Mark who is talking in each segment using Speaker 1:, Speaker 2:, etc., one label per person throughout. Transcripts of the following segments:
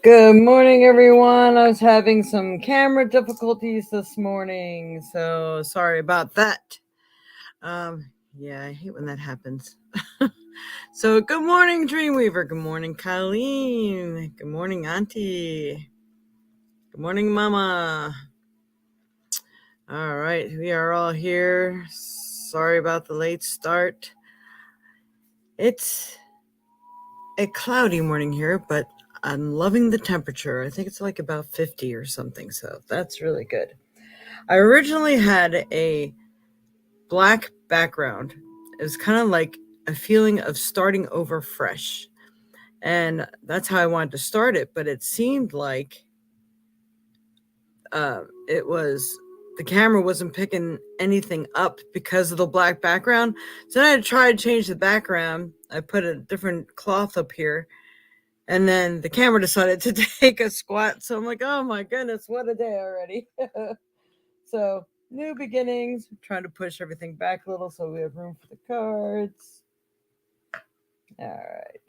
Speaker 1: Good morning, everyone. I was having some camera difficulties this morning, so sorry about that. Yeah, I hate when that happens. So, good morning, Dreamweaver. Good morning, Colleen. Good morning, Auntie. Good morning, Mama. All right, we are all here. Sorry about the late start. It's a cloudy morning here, but I'm loving the temperature. I think it's like about 50 or something, so that's really good. I originally had a black background. It was kind of like a feeling of starting over fresh. And that's how I wanted to start it. But it seemed like the camera wasn't picking anything up because of the black background. So then I tried to change the background. I put a different cloth up here. And then the camera decided to take a squat. So I'm like, oh my goodness, what a day already. So new beginnings. I'm trying to push everything back a little so we have room for the cards. All right.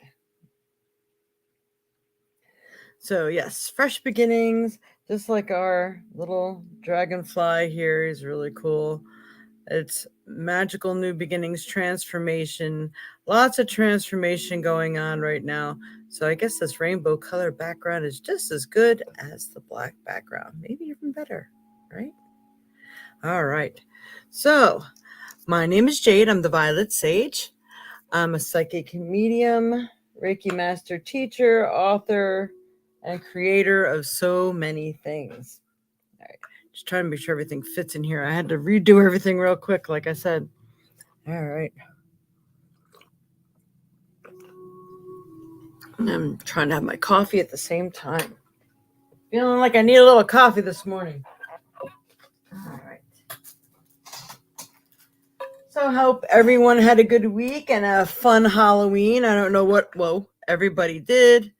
Speaker 1: So yes, fresh beginnings, just like our little dragonfly here is really cool. It's magical new beginnings, transformation, lots of transformation going on right now. So I guess this rainbow color background is just as good as the black background, maybe even better, right? All right. So my name is Jade. I'm the Violet Sage. I'm a psychic medium, Reiki master teacher, author, and creator of so many things. All right. Just trying to make sure everything fits in here. I had to redo everything real quick, like I said. All right. I'm trying to have my coffee at the same time. Feeling like I need a little coffee this morning. All right. So I hope everyone had a good week and a fun Halloween. I don't know what, everybody did,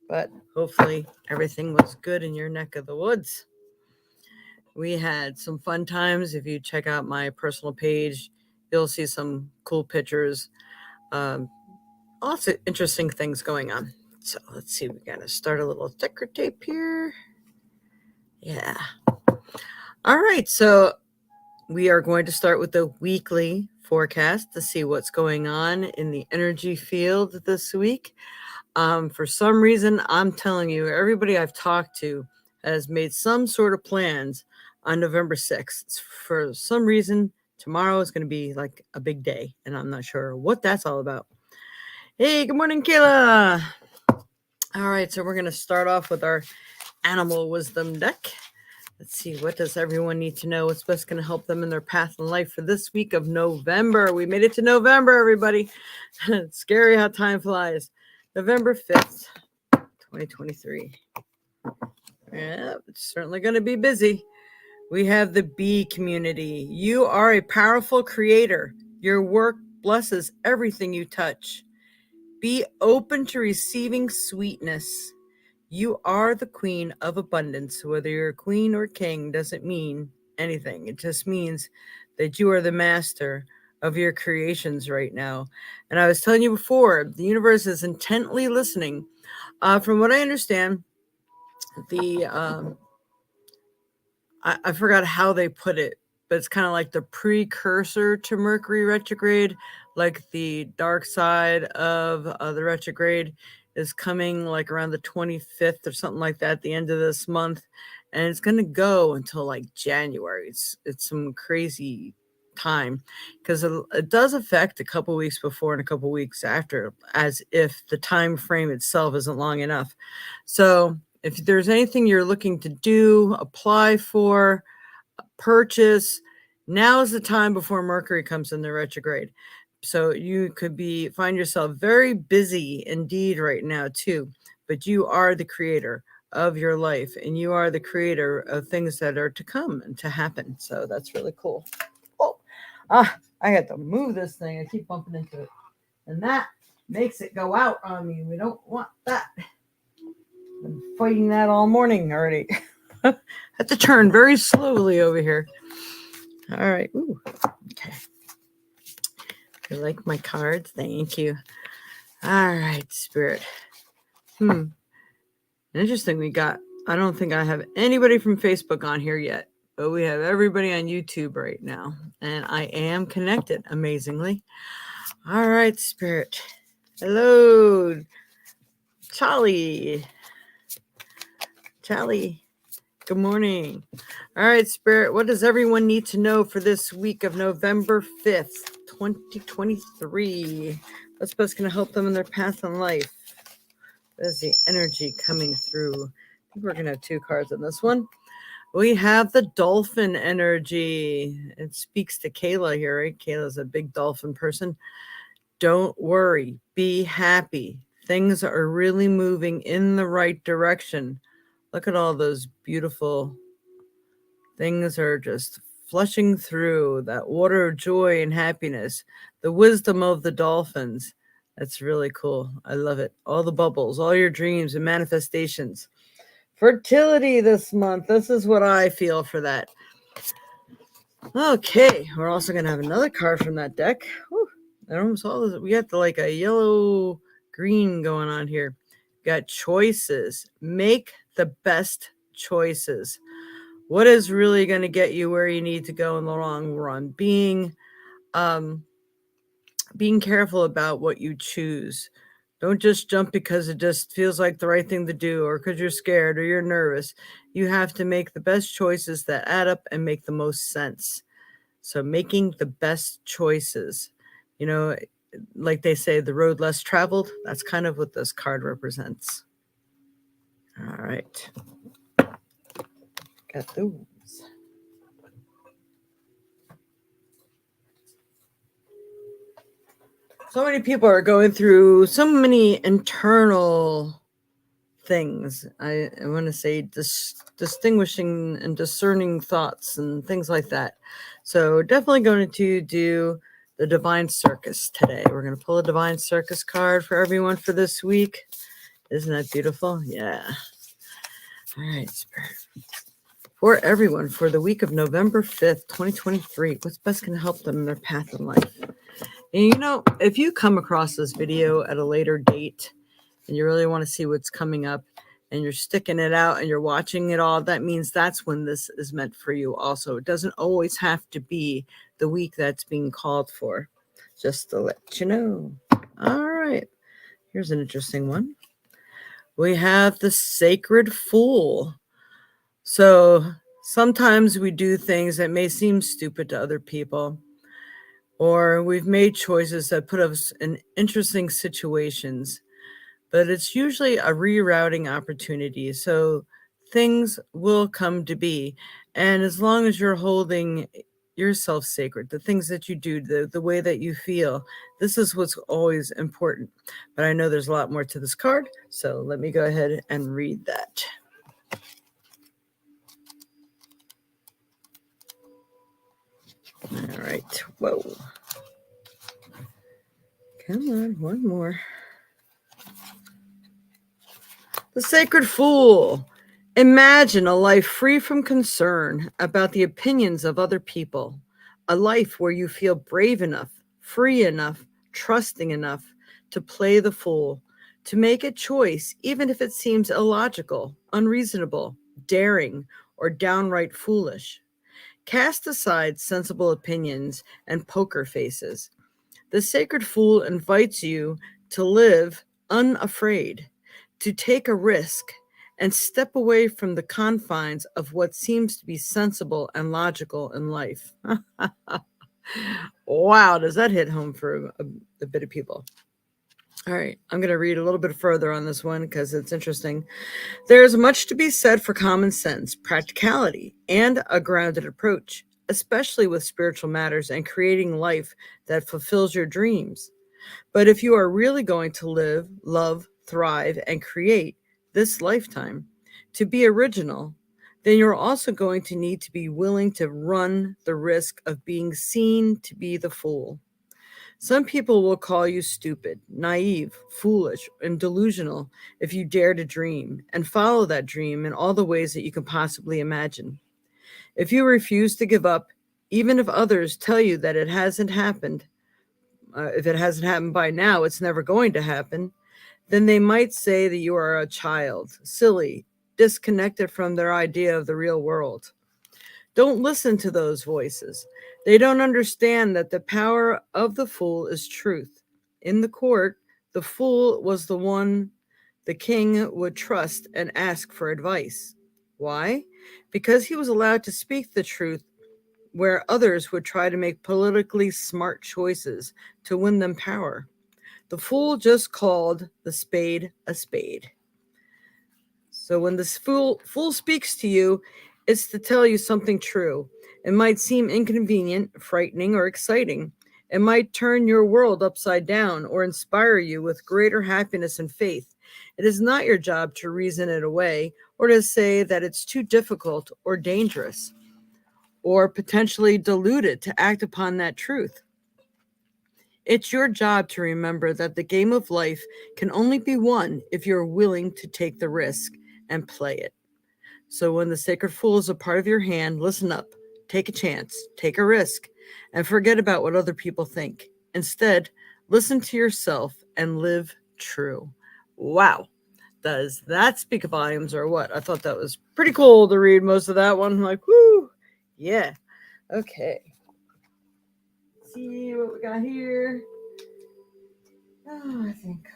Speaker 1: but hopefully everything was good in your neck of the woods. We had some fun times. If you check out my personal page, you'll see some cool pictures. Lots of interesting things going on. So let's see. We got to start a little thicker tape here. Yeah. All right. So we are going to start with the weekly forecast to see what's going on in the energy field this week. For some reason, I'm telling you, everybody I've talked to has made some sort of plans on November 6th. For some reason, tomorrow is going to be like a big day, and I'm not sure what that's all about. Hey, good morning, Kayla. All right, so we're going to start off with our animal wisdom deck. Let's see, what does everyone need to know? What's best going to help them in their path in life for this week of November? We made it to November, everybody. It's scary how time flies. November 5th, 2023. Yeah, it's certainly going to be busy. We have the bee community. You are a powerful creator. Your work blesses everything you touch. Be open to receiving sweetness. You are the queen of abundance. Whether you're a queen or king doesn't mean anything. It just means that you are the master of your creations right now. And I was telling you before, the universe is intently listening. From what I understand, I forgot how they put it, but it's kind of like the precursor to Mercury retrograde, like the dark side of the retrograde is coming like around the 25th or something like that at the end of this month, and it's going to go until like January. It's some crazy time because it does affect a couple weeks before and a couple weeks after, as if the time frame itself isn't long enough. So if there's anything you're looking to do, apply for, purchase, now is the time before Mercury comes in the retrograde. So you could find yourself very busy indeed right now too, but you are the creator of your life and you are the creator of things that are to come and to happen. So that's really cool. Oh, I had to move this thing. I keep bumping into it. And that makes it go out on me. We don't want that. Been fighting that all morning already. I have to turn very slowly over here. All right. Ooh. Okay. You like my cards? Thank you. All right, Spirit. Interesting. I don't think I have anybody from Facebook on here yet, but we have everybody on YouTube right now. And I am connected, amazingly. All right, Spirit. Hello, Charlie. Good morning. All right, Spirit. What does everyone need to know for this week of November 5th, 2023? What's best going to help them in their path in life? There's the energy coming through. I think we're going to have two cards on this one. We have the dolphin energy. It speaks to Kayla here, right? Kayla's a big dolphin person. Don't worry. Be happy. Things are really moving in the right direction. Look at all those beautiful things are just flushing through that water of joy and happiness. The wisdom of the dolphins. That's really cool. I love it. All the bubbles, all your dreams and manifestations. Fertility this month. This is what I feel for that. Okay, we're also going to have another card from that deck. Whew, I almost all this. We got like a yellow green going on here. We got choices. Make the best choices. What is really going to get you where you need to go in the long run? Being careful about what you choose. Don't just jump because it just feels like the right thing to do or because you're scared or you're nervous. You have to make the best choices that add up and make the most sense. So making the best choices, like they say, the road less traveled, that's kind of what this card represents. All right. Got those. So many people are going through so many internal things. I want to say distinguishing and discerning thoughts and things like that. So definitely going to do the Divine Circus today. We're going to pull a Divine Circus card for everyone for this week. Isn't that beautiful? Yeah. All right, Spirit. For everyone for the week of November 5th, 2023, what's best going to help them in their path in life? And if you come across this video at a later date and you really want to see what's coming up and you're sticking it out and you're watching it all, that means that's when this is meant for you also. It doesn't always have to be the week that's being called for, just to let you know. All right. Here's an interesting one. We have the Sacred Fool. So sometimes we do things that may seem stupid to other people, or we've made choices that put us in interesting situations, but it's usually a rerouting opportunity. So things will come to be. And as long as you're holding yourself sacred, the things that you do, the way that you feel, this is what's always important. But I know there's a lot more to this card, so let me go ahead and read that. All right. Whoa. Come on, one more. The Sacred Fool. Imagine a life free from concern about the opinions of other people. A life where you feel brave enough, free enough, trusting enough to play the fool, to make a choice, even if it seems illogical, unreasonable, daring, or downright foolish. Cast aside sensible opinions and poker faces. The Sacred Fool invites you to live unafraid, to take a risk, and step away from the confines of what seems to be sensible and logical in life. Wow, does that hit home for a bit of people? All right, I'm going to read a little bit further on this one because it's interesting. There is much to be said for common sense, practicality, and a grounded approach, especially with spiritual matters and creating life that fulfills your dreams. But if you are really going to live, love, thrive, and create this lifetime, to be original, then you're also going to need to be willing to run the risk of being seen to be the fool. Some people will call you stupid, naive, foolish, and delusional if you dare to dream and follow that dream in all the ways that you can possibly imagine. If you refuse to give up, even if others tell you that it hasn't happened, if it hasn't happened by now, it's never going to happen, then they might say that you are a child, silly, disconnected from their idea of the real world. Don't listen to those voices. They don't understand that the power of the fool is truth. In the court, the fool was the one the king would trust and ask for advice. Why? Because he was allowed to speak the truth where others would try to make politically smart choices to win them power. The fool just called the spade a spade. So when this fool speaks to you, it's to tell you something true. It might seem inconvenient, frightening, or exciting. It might turn your world upside down or inspire you with greater happiness and faith. It is not your job to reason it away or to say that it's too difficult or dangerous or potentially deluded to act upon that truth. It's your job to remember that the game of life can only be won if you're willing to take the risk and play it. So when the sacred fool is a part of your hand, listen up, take a chance, take a risk, and forget about what other people think. Instead, listen to yourself and live true. Wow. Does that speak volumes or what? I thought that was pretty cool to read most of that one. I'm like, whoo, yeah. Okay. Let's see what we got here. Oh, I think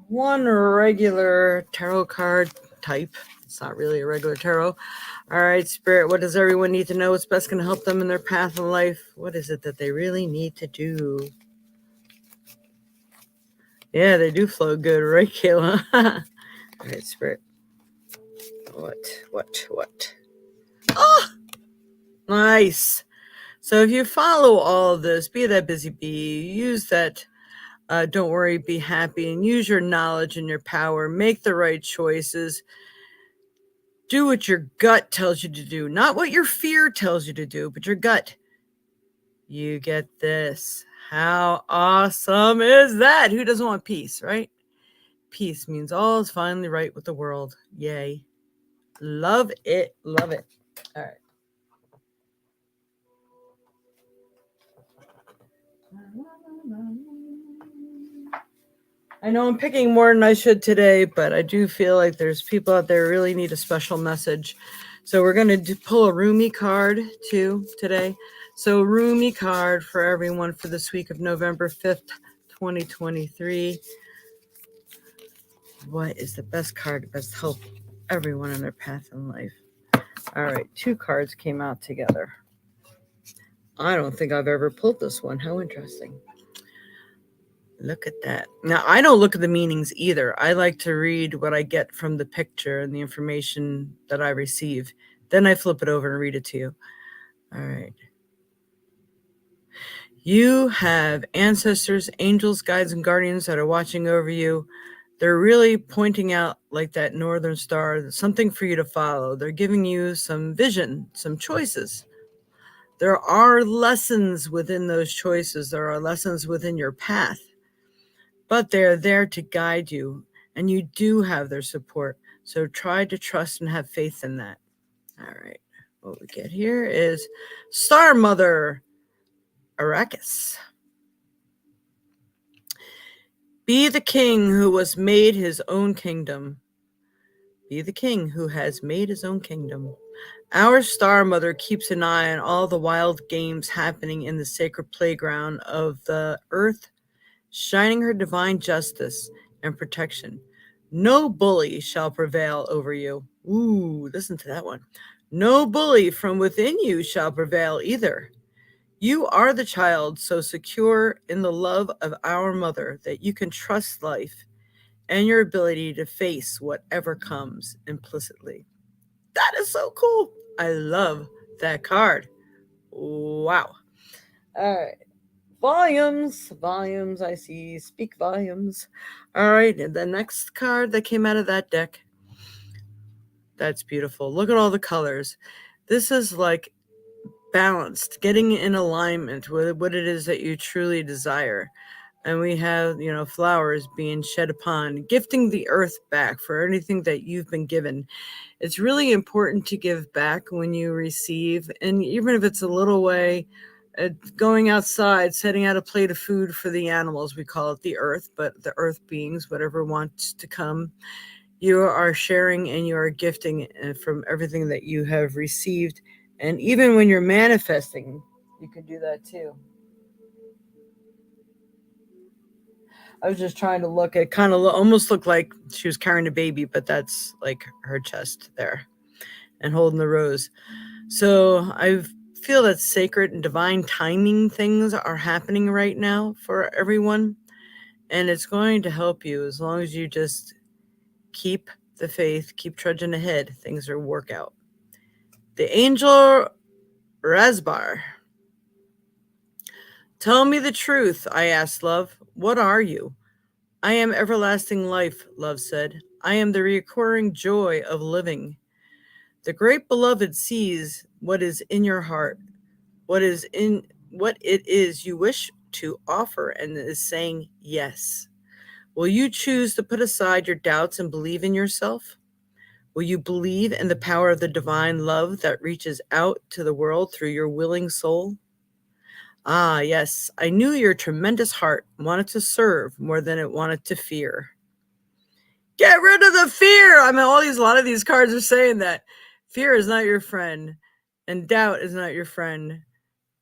Speaker 1: one regular tarot card type. It's not really a regular tarot. All right, Spirit, what does everyone need to know? What's best going to help them in their path in life? What is it that they really need to do? Yeah, they do flow good, right, Kayla? All right, Spirit. What? Oh, nice. So if you follow all of this, be that busy bee, use that don't worry, be happy, and use your knowledge and your power. Make the right choices. Do what your gut tells you to do, not what your fear tells you to do, but your gut. You get this. How awesome is that? Who doesn't want peace, right? Peace means all is finally right with the world. Yay. Love it. Love it. All right. I know I'm picking more than I should today, but I do feel like there's people out there who really need a special message. So we're going to pull a Rumi card too today. So Rumi card for everyone for this week of November 5th, 2023. What is the best card to best help everyone in their path in life? All right, 2 cards came out together. I don't think I've ever pulled this one. How interesting. Look at that. Now, I don't look at the meanings either. I like to read what I get from the picture and the information that I receive. Then I flip it over and read it to you. All right. You have ancestors, angels, guides, and guardians that are watching over you. They're really pointing out like that northern star, something for you to follow. They're giving you some vision, some choices. There are lessons within those choices. There are lessons within your path. But they're there to guide you, and you do have their support. So try to trust and have faith in that. All right. What we get here is Star Mother Arrakis. Be the king who was made his own kingdom. Be the king who has made his own kingdom. Our Star Mother keeps an eye on all the wild games happening in the sacred playground of the earth, shining her divine justice and protection. No bully shall prevail over you. Ooh, listen to that one. No bully from within you shall prevail either. You are the child so secure in the love of our mother that you can trust life and your ability to face whatever comes implicitly. That is so cool. I love that card. Wow. All right. Volumes, I see. Speak volumes. All right, and the next card that came out of that deck. That's beautiful. Look at all the colors. This is like balanced, getting in alignment with what it is that you truly desire. And we have, flowers being shed upon, gifting the earth back for anything that you've been given. It's really important to give back when you receive, and even if it's a little way, Going outside, setting out a plate of food for the animals. We call it the earth, but the earth beings, whatever wants to come, you are sharing and you are gifting from everything that you have received. And even when you're manifesting, you can do that too. I was just trying to look. It kind of almost looked like she was carrying a baby, but that's like her chest there and holding the rose. So I feel that sacred and divine timing things are happening right now for everyone. And it's going to help you as long as you just keep the faith, keep trudging ahead. Things will work out. The angel Rasbar. Tell me the truth, I asked love. What are you? I am everlasting life, love said. I am the recurring joy of living. The great beloved sees what is in your heart, what it is you wish to offer, and is saying yes. Will you choose to put aside your doubts and believe in yourself? Will you believe in the power of the divine love that reaches out to the world through your willing soul? Ah, yes, I knew your tremendous heart wanted to serve more than it wanted to fear. Get rid of the fear. I mean, a lot of these cards are saying that fear is not your friend and doubt is not your friend,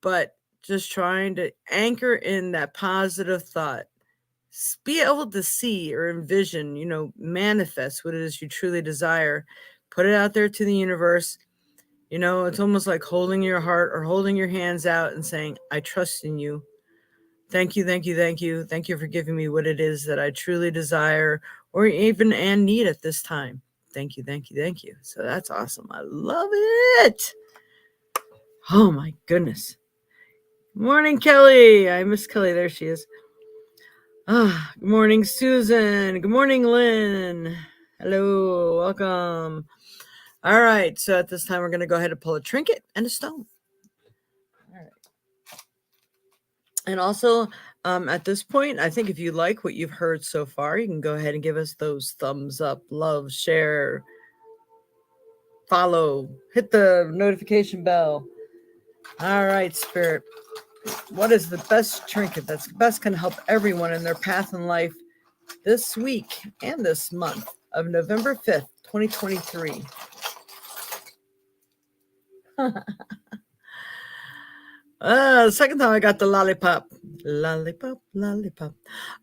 Speaker 1: but just trying to anchor in that positive thought. Be able to see or envision, manifest what it is you truly desire. Put it out there to the universe. It's almost like holding your heart or holding your hands out and saying, I trust in you. Thank you, thank you, thank you. Thank you for giving me what it is that I truly desire or even and need at this time. Thank you, thank you, thank you. So that's awesome. I love it. Oh my goodness. Morning, Kelly. I miss Kelly. There she is. Good morning, Susan. Good morning, Lynn. Hello, welcome. All right, so at this time, we're going to go ahead and pull a trinket and a stone. All right. And also, at this point, I think if you like what you've heard so far, you can go ahead and give us those thumbs up, love, share, follow, hit the notification bell. All right, Spirit. What is the best trinket that's best can help everyone in their path in life this week and this month of November 5th, 2023? The second time I got the lollipop. Lollipop, lollipop.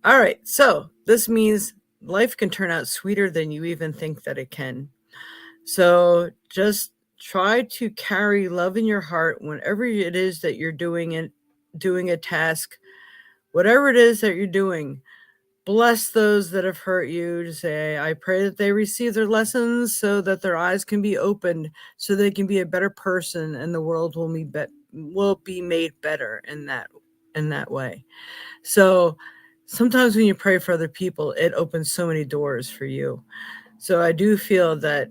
Speaker 1: All right, so this means life can turn out sweeter than you even think that it can. So just try to carry love in your heart whenever it is that you're doing a task, whatever it is that you're doing. Bless those that have hurt you. To say, I pray that they receive their lessons so that their eyes can be opened, so they can be a better person, and the world will be made better in that way. So sometimes when you pray for other people, it opens so many doors for you. So I do feel that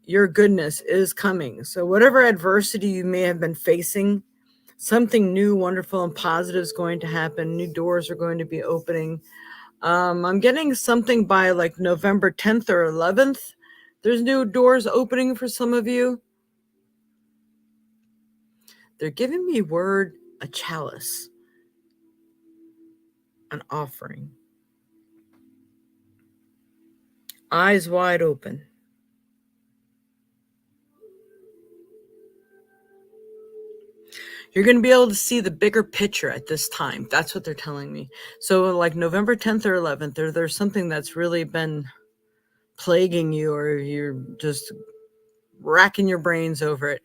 Speaker 1: your goodness is coming. So whatever adversity you may have been facing, something new, wonderful, and positive is going to happen. New doors are going to be opening. I'm getting something by like November 10th or 11th. There's new doors opening for some of you. They're giving me word, a chalice, an offering. Eyes wide open. You're going to be able to see the bigger picture at this time. That's what they're telling me. So like November 10th or 11th, there's something that's really been plaguing you, or you're just racking your brains over it.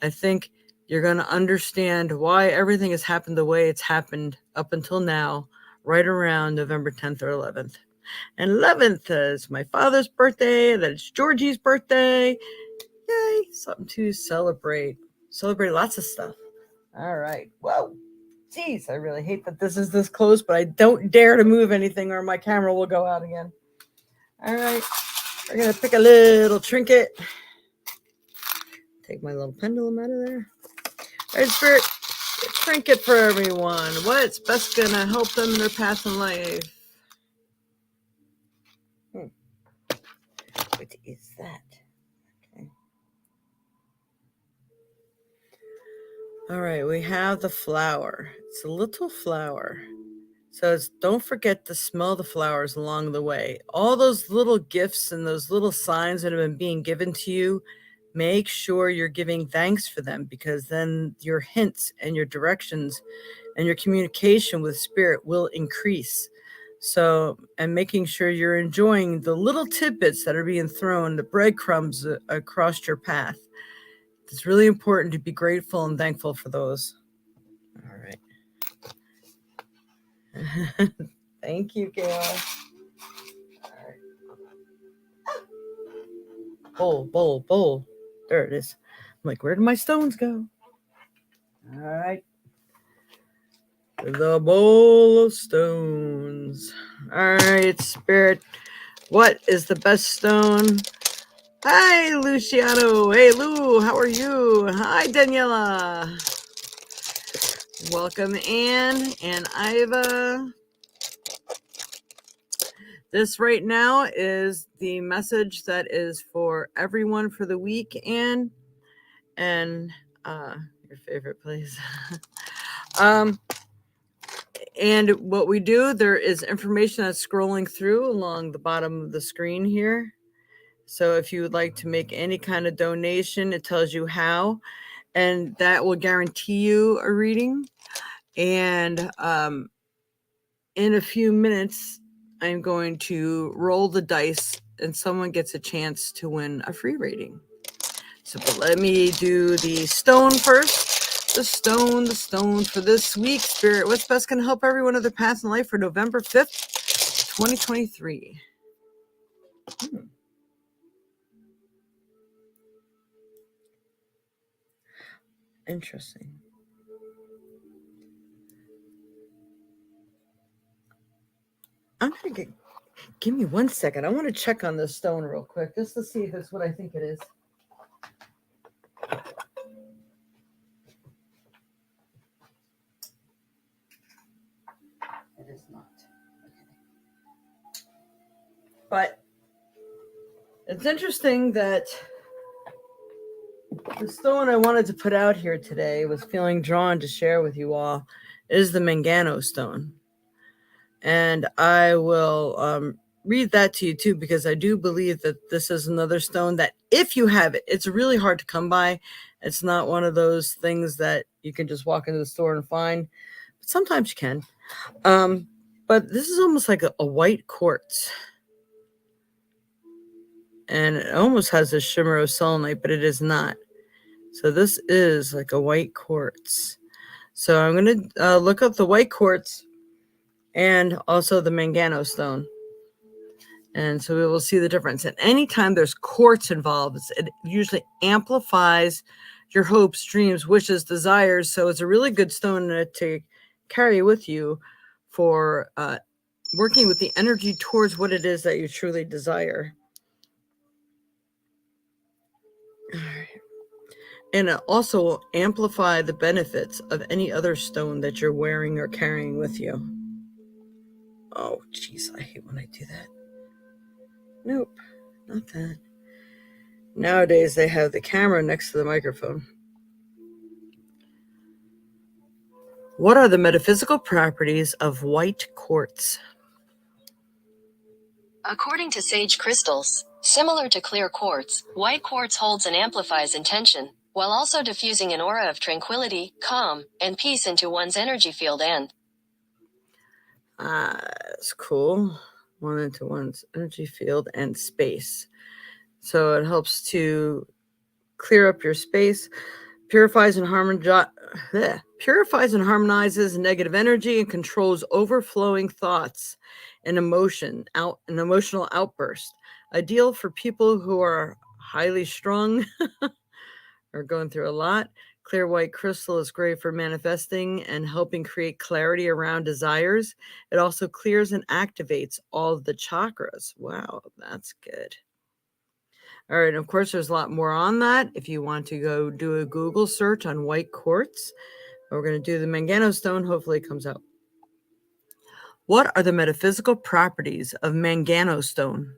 Speaker 1: I think you're going to understand why everything has happened the way it's happened up until now, right around November 10th or 11th. And 11th is my father's birthday. That's Georgie's birthday. Yay, something to celebrate. Celebrate lots of stuff. All right. Whoa. Geez, I really hate that this is this close, but I don't dare to move anything or my camera will go out again. All right. We're going to pick a little trinket. Take my little pendulum out of there. All right, Spirit, a trinket for everyone. What's best going to help them in their path in life? What is that? Okay. All right, we have the flower. It's a little flower. So don't forget to smell the flowers along the way. All those little gifts and those little signs that have been being given to you, make sure you're giving thanks for them, because then your hints and your directions and your communication with spirit will increase. So, and making sure you're enjoying the little tidbits that are being thrown, the breadcrumbs across your path. It's really important to be grateful and thankful for those. All right. Thank you, Gail. All right. Bowl. There it is. I'm like, where did my stones go? All right. The bowl of stones. All right, Spirit. What is the best stone? Hi, Luciano. Hey, Lou. How are you? Hi, Daniela. Welcome, Anne and Iva. This right now is the message that is for everyone for the week, Anne. And your favorite place. And what we do, there is information that's scrolling through along the bottom of the screen here. So if you would like to make any kind of donation, it tells you how, and that will guarantee you a reading. And in a few minutes, I'm going to roll the dice and someone gets a chance to win a free reading. So but let me do the stone first. The stone for this week. Spirit, what's best going to help everyone of their path in life for November 5th, 2023? Interesting. I'm going to give me 1 second. I want to check on this stone real quick just to see if it's what I think it is. It is not. Okay. But it's interesting that the stone I wanted to put out here today, was feeling drawn to share with you all, is the Mangano stone. And I will read that to you too, because I do believe that this is another stone that if you have it, it's really hard to come by. It's not one of those things that you can just walk into the store and find, but sometimes you can. But this is almost like a white quartz. And it almost has a shimmer of selenite, but it is not. So this is like a white quartz. So I'm going to look up the white quartz and also the Mangano stone. And so we will see the difference. And anytime there's quartz involved, it usually amplifies your hopes, dreams, wishes, desires. So it's a really good stone to carry with you for working with the energy towards what it is that you truly desire. All right. And it also will amplify the benefits of any other stone that you're wearing or carrying with you. Oh, jeez, I hate when I do that. Nope, not that. Nowadays, they have the camera next to the microphone. What are the metaphysical properties of white quartz?
Speaker 2: According to sage crystals, similar to clear quartz, white quartz holds and amplifies intention, while also diffusing an aura of tranquility, calm, and peace into one's energy field and...
Speaker 1: That's cool. One into one's energy field and space. So it helps to clear up your space, purifies and harmonizes negative energy, and controls overflowing thoughts and an emotional outburst. Ideal for people who are highly strung or going through a lot. Clear white crystal is great for manifesting and helping create clarity around desires. It also clears and activates all of the chakras. Wow, that's good. All right, of course, there's a lot more on that. If you want to go do a Google search on white quartz, we're going to do the Mangano stone. Hopefully it comes out. What are the metaphysical properties of Mangano stone?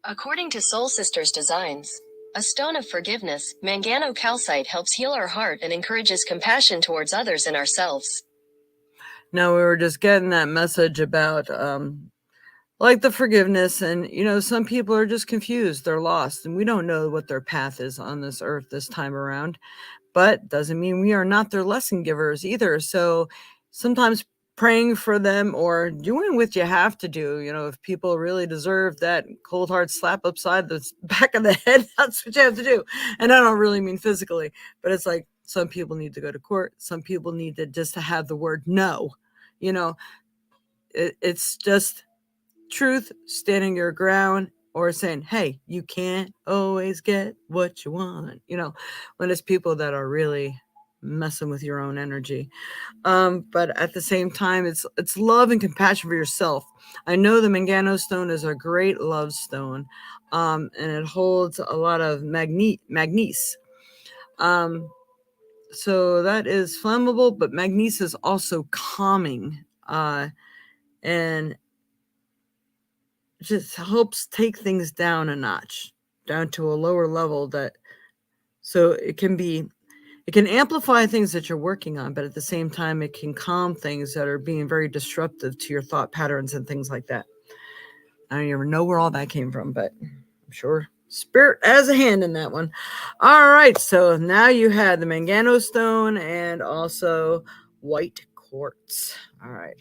Speaker 2: According to Soul Sisters Designs, A stone of forgiveness, manganocalcite helps heal our heart and encourages compassion towards others and ourselves.
Speaker 1: Now, we were just getting that message about like the forgiveness, and some people are just confused, they're lost, and we don't know what their path is on this earth this time around, but doesn't mean we are not their lesson givers either. So sometimes praying for them or doing what you have to do, if people really deserve that cold hard slap upside the back of the head, that's what you have to do. And I don't really mean physically, but it's like some people need to go to court, some people need to just to have the word no. It's just truth, standing your ground, or saying, hey, you can't always get what you want, when it's people that are really messing with your own energy. But at the same time, it's love and compassion for yourself. I know the Mangano stone is a great love stone, and it holds a lot of magnesium. So that is flammable, but magnesium is also calming, and just helps take things down a notch, down to a lower level, so it can amplify things that you're working on, but at the same time it can calm things that are being very disruptive to your thought patterns and things like that. I don't even know where all that came from, but I'm sure spirit has a hand in that one. All right, so now you had the Mangano stone and also white quartz. All right.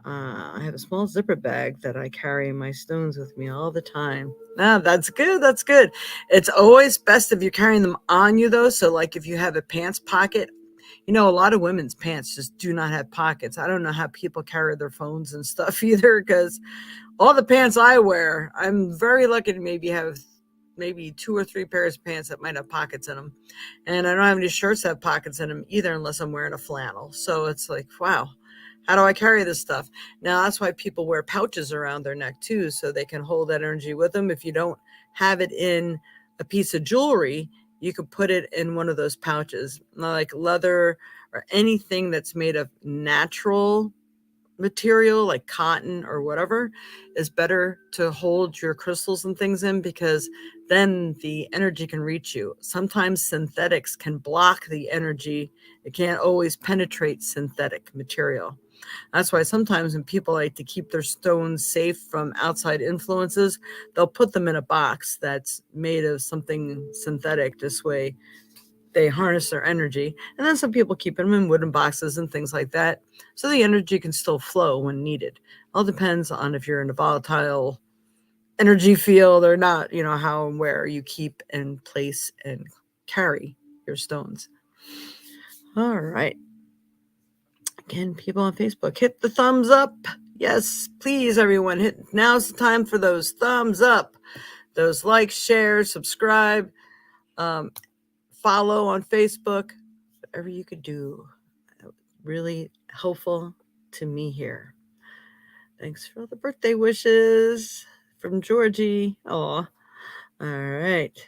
Speaker 1: I have a small zipper bag that I carry my stones with me all the time. That's good. That's good. It's always best if you're carrying them on you, though. So, like if you have a pants pocket, a lot of women's pants just do not have pockets. I don't know how people carry their phones and stuff either, because all the pants I wear, I'm very lucky to maybe have 2 or 3 pairs of pants that might have pockets in them. And I don't have any shirts that have pockets in them either, unless I'm wearing a flannel. So it's like, wow, how do I carry this stuff? Now, that's why people wear pouches around their neck too, so they can hold that energy with them. If you don't have it in a piece of jewelry, you could put it in one of those pouches, like leather or anything that's made of natural material like cotton or whatever is better to hold your crystals and things in, because then the energy can reach you. Sometimes synthetics can block the energy. It can't always penetrate synthetic material. That's why sometimes when people like to keep their stones safe from outside influences, they'll put them in a box that's made of something synthetic. This way they harness their energy. And then some people keep them in wooden boxes and things like that, so the energy can still flow when needed. All depends on if you're in a volatile energy field or not, how and where you keep and place and carry your stones. All right. Again, people on Facebook, hit the thumbs up. Yes, please, everyone. Now's the time for those thumbs up, those likes, shares, subscribe, follow on Facebook, whatever you could do. Really helpful to me here. Thanks for all the birthday wishes from Georgie. Aw. All right.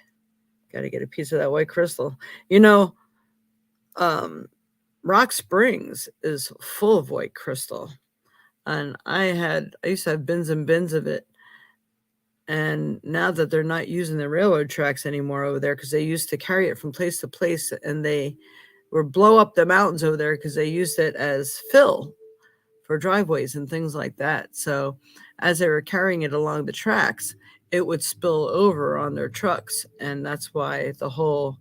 Speaker 1: Got to get a piece of that white crystal. Rock Springs is full of white crystal. And I used to have bins and bins of it. And now that they're not using the railroad tracks anymore over there, because they used to carry it from place to place, and they would blow up the mountains over there because they used it as fill for driveways and things like that. So as they were carrying it along the tracks, it would spill over on their trucks. And that's why the whole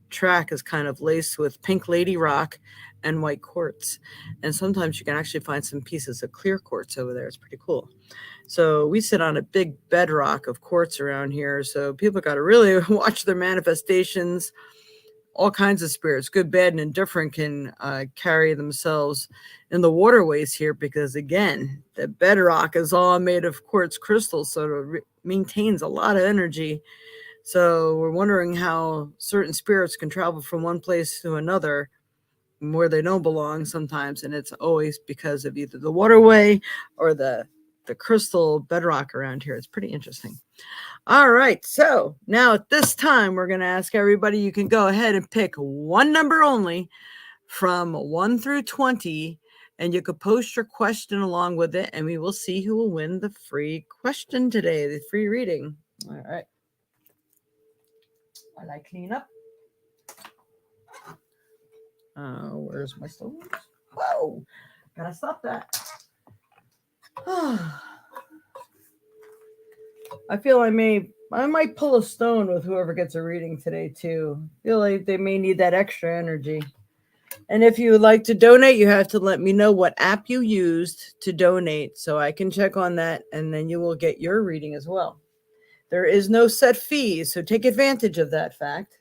Speaker 1: track is kind of laced with pink lady rock and white quartz. And sometimes you can actually find some pieces of clear quartz over there. It's pretty cool. So we sit on a big bedrock of quartz around here. So people got to really watch their manifestations. All kinds of spirits, good, bad, and indifferent, can carry themselves in the waterways here, because, again, the bedrock is all made of quartz crystals, so it maintains a lot of energy. So we're wondering how certain spirits can travel from one place to another where they don't belong sometimes, and it's always because of either the waterway or the crystal bedrock around here. It's pretty interesting. All right, so now at this time, we're going to ask everybody, you can go ahead and pick one number only from 1 through 20, and you could post your question along with it, and we will see who will win the free question today, the free reading. All right. while I clean up. Where's my stove? Whoa! Gotta stop that. I feel I might pull a stone with whoever gets a reading today too. I feel like they may need that extra energy. And if you would like to donate, you have to let me know what app you used to donate so I can check on that, and then you will get your reading as well. There is no set fee, so take advantage of that fact.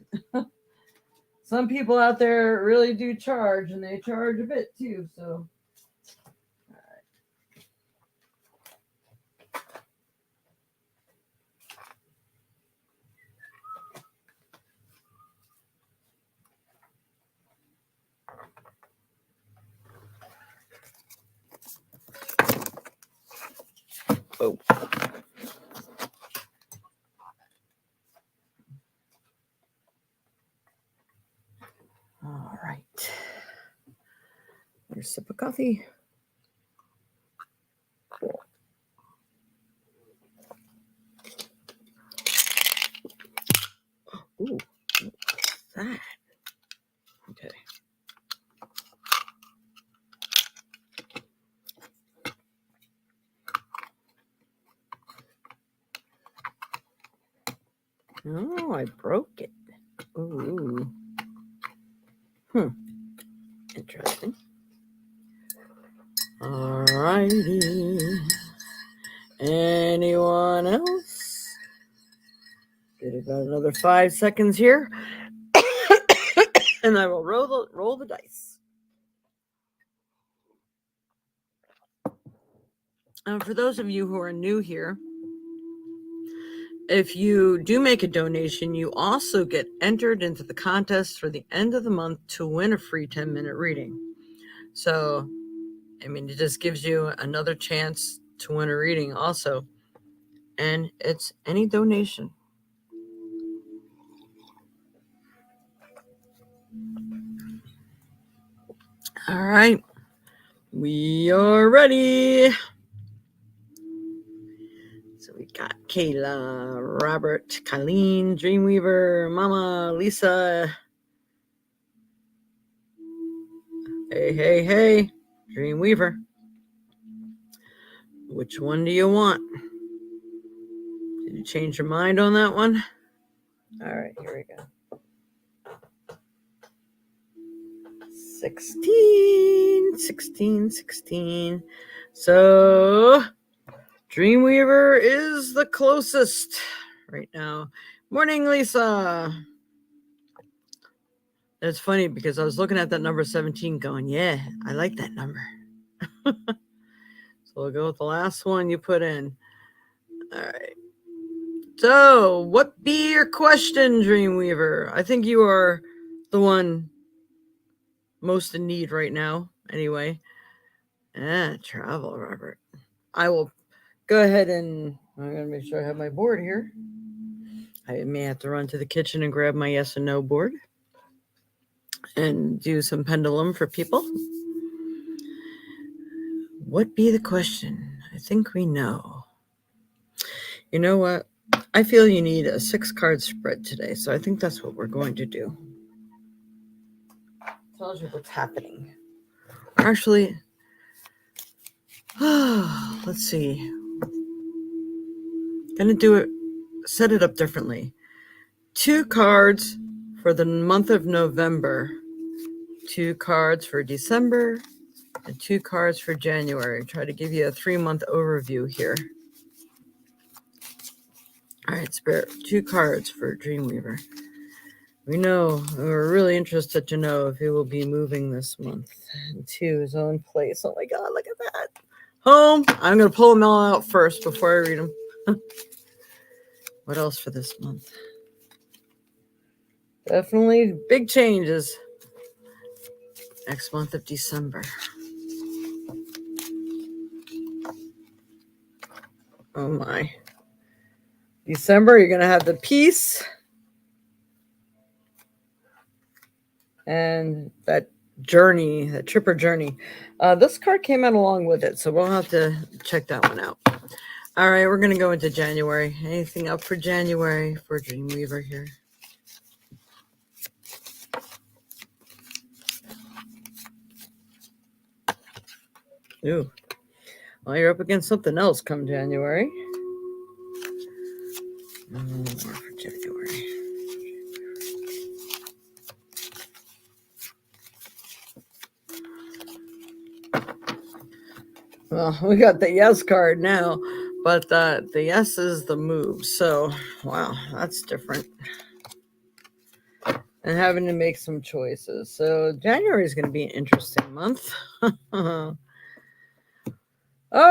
Speaker 1: Some people out there really do charge, and they charge a bit too, so. Oh. All right. Here's a sip of coffee. Ooh, what's that? Okay. Oh, I broke it. Ooh. Interesting. All righty. Anyone else? Get about another 5 seconds here. And I will roll the dice. For those of you who are new here, if you do make a donation, you also get entered into the contest for the end of the month to win a free 10-minute reading. So, I mean, it just gives you another chance to win a reading also. And it's any donation. All right. We are ready. So we got Kayla, Robert, Colleen, Dreamweaver, Mama, Lisa. Hey, Dreamweaver. Which one do you want? Did you change your mind on that one? All right, here we go. 16. So Dreamweaver is the closest right now. Morning, Lisa. That's funny because I was looking at that number 17 going, yeah, I like that number. So we'll go with the last one you put in. All right. So what be your question, Dreamweaver? I think you are the one most in need right now. Anyway. Travel, Robert. I will go ahead and I'm going to make sure I have my board here. I may have to run to the kitchen and grab my yes and no board and do some pendulum for people. What be the question? I think we know. You know what? I feel you need a 6-card spread today, so I think that's what we're going to do. Tells you what's happening. Actually, let's see. Gonna do it, set it up differently. 2 cards for the month of November, 2 cards for December, and 2 cards for January. Try to give you a 3-month overview here. All right, Spirit, 2 cards for Dreamweaver. We know, we're really interested to know if he will be moving this month to his own place. Oh my God, look at that. Home. I'm going to pull them all out first before I read them. What else for this month? Definitely big changes. Next month of December. Oh my. December, you're going to have the peace. And that journey, that tripper journey. This card came out along with it, so we'll have to check that one out. All right, we're going to go into January. Anything up for January for Dreamweaver here? Ooh. Well, you're up against something else come January. More for January. Well, we got the yes card now, but the yes is the move. So, wow, that's different. And having to make some choices. So, January is going to be an interesting month. All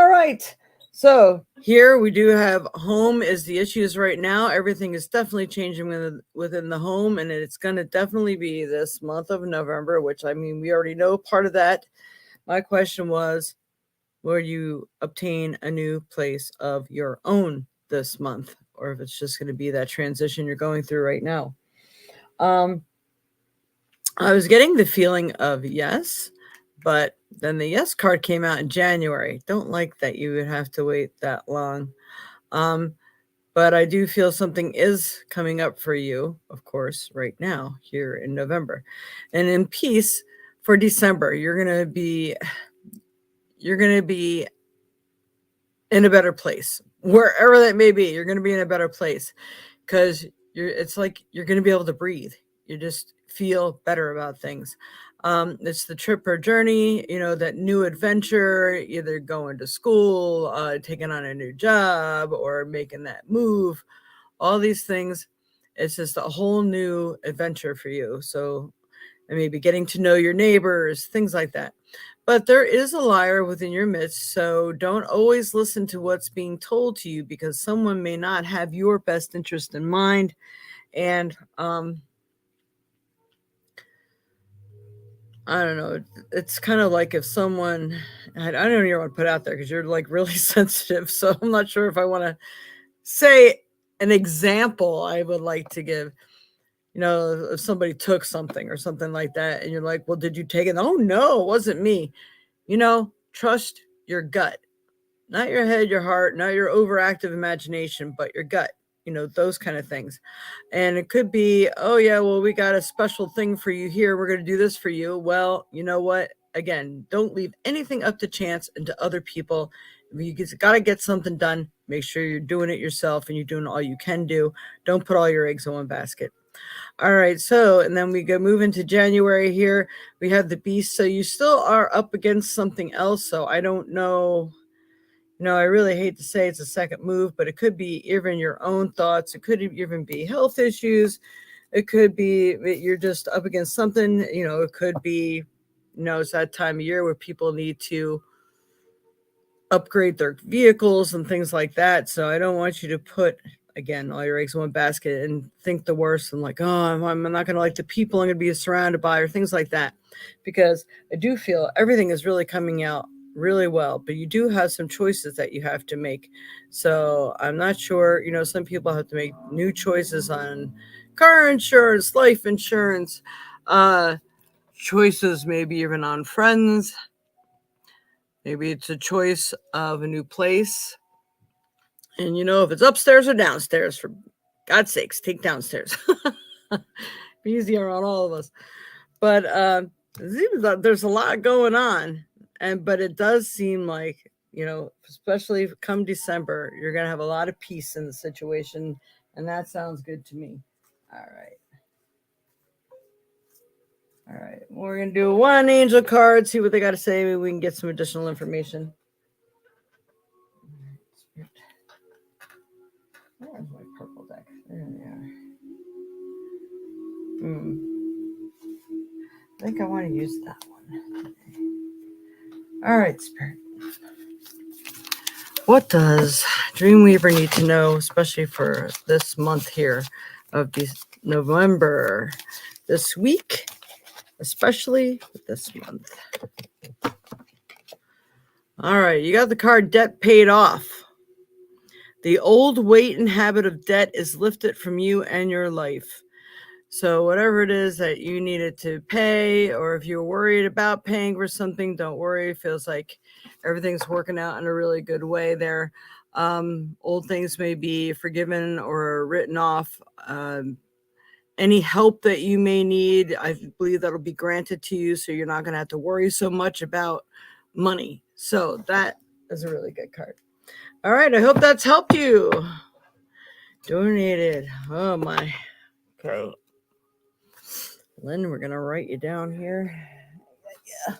Speaker 1: right. So, here we do have home is the issues right now. Everything is definitely changing within the home, and it's going to definitely be this month of November, which I mean, we already know part of that. My question was, will you obtain a new place of your own this month, or if it's just going to be that transition you're going through right now? I was getting the feeling of yes, but then the yes card came out in January. Don't like that you would have to wait that long. But I do feel something is coming up for you, of course, right now here in November. And in peace for December, you're going to be in a better place. Wherever that may be, you're going to be in a better place because it's like you're going to be able to breathe. You just feel better about things. It's the trip or journey, that new adventure, either going to school, taking on a new job, or making that move. All these things, it's just a whole new adventure for you. So maybe getting to know your neighbors, things like that. But there is a liar within your midst, so don't always listen to what's being told to you because someone may not have your best interest in mind. And I don't know. It's kind of like if someone, I don't even want to put out there because you're like really sensitive. So I'm not sure if I want to say an example I would like to give. If somebody took something or something like that, and you're like, well, did you take it? Oh, no, it wasn't me. Trust your gut, not your head, your heart, not your overactive imagination, but your gut, those kind of things. And it could be, oh, yeah, well, we got a special thing for you here. We're going to do this for you. Well, you know what? Again, don't leave anything up to chance and to other people. You got to get something done. Make sure you're doing it yourself and you're doing all you can do. Don't put all your eggs in one basket. All right, so and then we go move into January here. We have the beast, so you still are up against something else. So I don't know. I really hate to say it's a second move, but it could be even your own thoughts. It could even be health issues. It could be you're just up against something. It could be, it's that time of year where people need to upgrade their vehicles and things like that. So I don't want you to put, again, all your eggs in one basket and think the worst and like, oh, I'm not going to like the people I'm going to be surrounded by or things like that. Because I do feel everything is really coming out really well, but you do have some choices that you have to make. So I'm not sure, some people have to make new choices on car insurance, life insurance, choices maybe even on friends. Maybe it's a choice of a new place. And if it's upstairs or downstairs, for God's sakes, take downstairs. Be easier on all of us. But there's a lot going on. But it does seem like, especially come December, you're going to have a lot of peace in the situation. And that sounds good to me. All right. All right. We're going to do one angel card, see what they got to say. Maybe we can get some additional information. Where's my purple deck? There they are. I think I want to use that one. All right, Spirit. What does Dreamweaver need to know, especially for this month here of November, this week, especially this month? All right, you got the card Debt Paid Off. The old weight and habit of debt is lifted from you and your life. So whatever it is that you needed to pay, or if you're worried about paying for something, don't worry. It feels like everything's working out in a really good way there. Old things may be forgiven or written off. Any help that you may need, I believe that'll be granted to you. So you're not going to have to worry so much about money. So that is a really good card. All right, I hope that's helped you. Donated. Oh my. Okay. Lynn, we're going to write you down here. Yeah.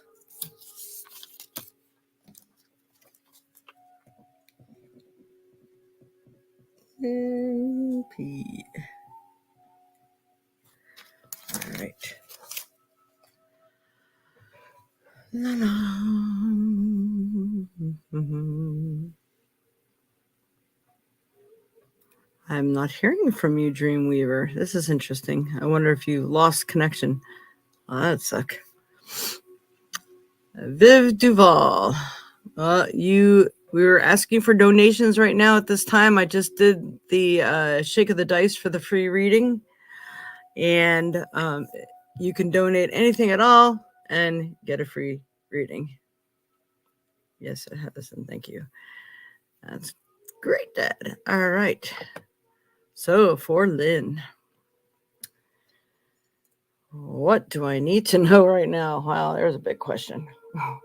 Speaker 1: Lynn P. All right. I'm not hearing from you, Dreamweaver. This is interesting. I wonder if you lost connection. Oh, that'd suck. Viv Duval. We were asking for donations right now at this time. I just did the shake of the dice for the free reading. And you can donate anything at all and get a free reading. Yes, I have this, and thank you. That's great, Dad. All right. So for Lynn, what do I need to know right now? Wow, there's a big question. All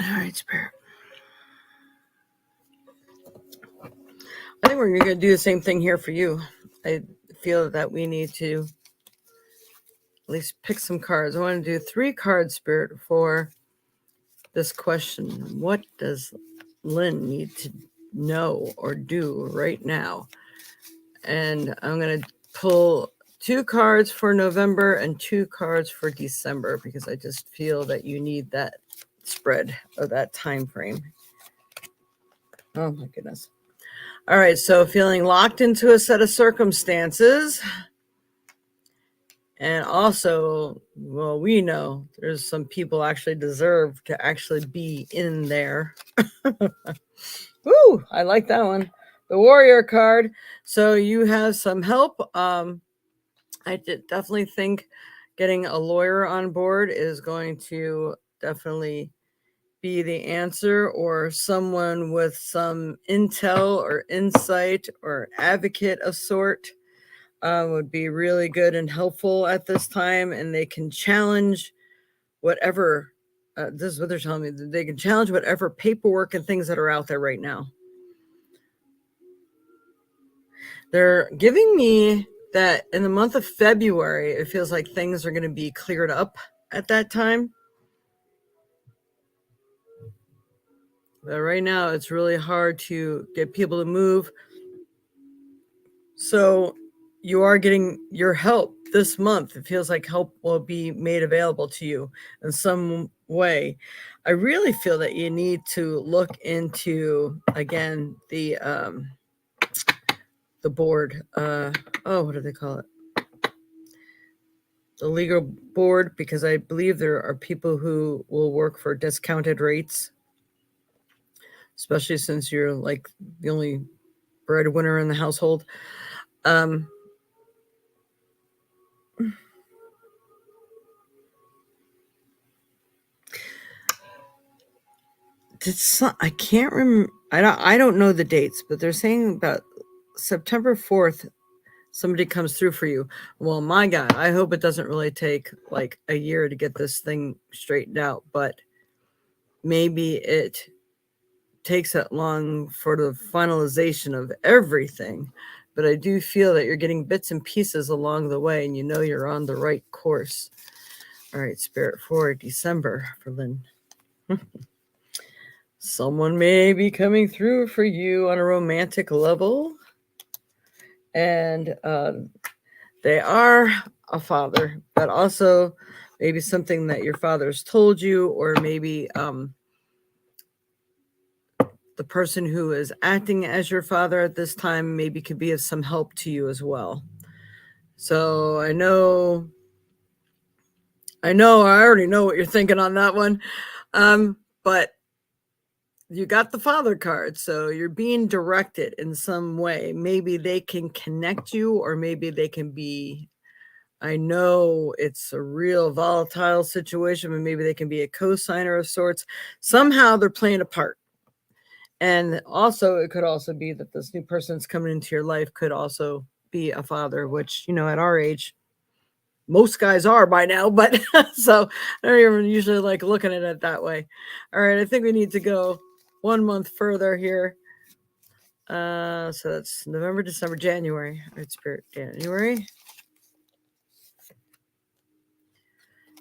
Speaker 1: right, Spirit. I think we're going to do the same thing here for you. I feel that we need to at least pick some cards. I want to do 3 cards, Spirit, for this question. What does Lynn need to know or do right now? And I'm going to pull 2 cards for November and 2 cards for December because I just feel that you need that spread of that time frame. Oh my goodness. All right, so feeling locked into a set of circumstances. And also, well, we know there's some people actually deserve to actually be in there. Woo, I like that one. The warrior card. So you have some help. I definitely think getting a lawyer on board is going to definitely be the answer, or someone with some intel or insight or advocate of sort would be really good and helpful at this time. And they can challenge whatever, this is what they're telling me, they can challenge whatever paperwork and things that are out there right now. They're giving me that in the month of February, it feels like things are going to be cleared up at that time. But right now, it's really hard to get people to move. So you are getting your help this month. It feels like help will be made available to you in some way. I really feel that you need to look into, again, the board. What do they call it? The legal board, because I believe there are people who will work for discounted rates, especially since you're like the only breadwinner in the household. I can't remember. I don't know the dates, but they're saying about September 4th, somebody comes through for you. Well, my God, I hope it doesn't really take like a year to get this thing straightened out, but maybe it takes that long for the finalization of everything. But I do feel that you're getting bits and pieces along the way, and you know you're on the right course. All right, Spirit, for December for Lynn. Someone may be coming through for you on a romantic level. And they are a father, but also maybe something that your father's told you, or maybe the person who is acting as your father at this time maybe could be of some help to you as well. So I already know what you're thinking on that one. But you got the father card, so you're being directed in some way. Maybe they can connect you, or maybe they can be, I know it's a real volatile situation, but maybe they can be a co-signer of sorts. Somehow they're playing a part. And also, it could also be that this new person that's coming into your life could also be a father, which, at our age, most guys are by now, but so I don't even usually like looking at it that way. All right, I think we need to go 1 month further here. So that's November, December, January. All right, Spirit, January.